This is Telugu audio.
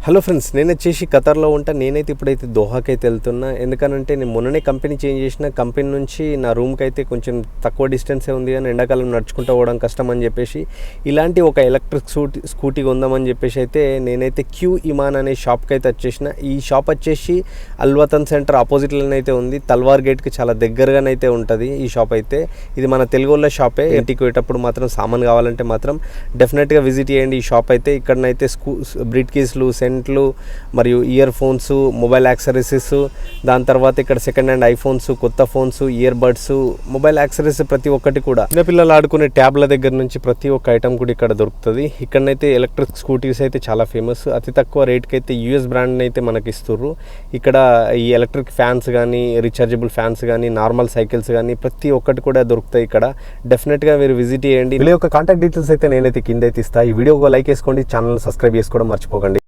హలో ఫ్రెండ్స్, నేను వచ్చేసి ఖతర్లో ఉంటా. నేనైతే ఇప్పుడైతే దోహాకి అయితే వెళ్తున్నా. ఎందుకనంటే నేను మొన్ననే కంపెనీ చేంజ్ చేసిన. కంపెనీ నుంచి నా రూమ్కి అయితే కొంచెం తక్కువ డిస్టెన్సే ఉంది, కానీ ఎండాకాలం నడుచుకుంటూ పోవడం కష్టం అని చెప్పేసి ఇలాంటి ఒక ఎలక్ట్రిక్ స్కూటీ కొందామని చెప్పేసి అయితే నేనైతే క్యూ ఇమాన్ అనే షాప్కి అయితే వచ్చేసిన. ఈ షాప్ వచ్చేసి అల్వతన్ సెంటర్ ఆపోజిట్లోనే అయితే ఉంది. తల్వార్ గేట్కి చాలా దగ్గరగానైతే ఉంటుంది ఈ షాప్ అయితే. ఇది మన తెలుగు వాళ్ళ షాపే. ఇంటికి పోయేటప్పుడు మాత్రం సామాన్ కావాలంటే మాత్రం డెఫినెట్గా విజిట్ చేయండి ఈ షాప్ అయితే. ఇక్కడనైతే బ్రీట్ కేసులు, సెంట్లు మరియు ఇయర్ ఫోన్స్, మొబైల్ యాక్సెసరీస్, దాని తర్వాత ఇక్కడ సెకండ్ హ్యాండ్ ఐఫోన్స్, కొత్త phones, ear buds, mobile accessories ప్రతి ఒక్కటి కూడా, చిన్నపిల్లలు ఆడుకునే ట్యాబ్ల దగ్గర నుంచి ప్రతి ఒక్క ఐటమ్ కూడా ఇక్కడ దొరుకుతుంది. ఇక్కడనైతే ఎలక్ట్రిక్ స్కూటీస్ అయితే చాలా ఫేమస్. అతి తక్కువ రేట్కి అయితే యూఎస్ బ్రాండ్ అయితే మనకి ఇస్తుర్రు. ఇక్కడ ఈ ఎలక్ట్రిక్ ఫ్యాన్స్ కానీ, రీఛార్జబుల్ ఫ్యాన్స్ కానీ, నార్మల్ సైకిల్స్ కానీ ప్రతి ఒక్కటి కూడా దొరుకుతాయి ఇక్కడ. డెఫినెట్గా మీరు విజిట్ చేయండి. వీళ్ళ యొక్క కాంటాక్ట్ డీటెయిల్స్ అయితే నేనైతే కింద అయితే ఇస్తాను. ఈ వీడియో లైక్ చేసుకోండి, ఛానల్ సబ్స్క్రైబ్ చేసుకోవడం మర్చిపోకండి.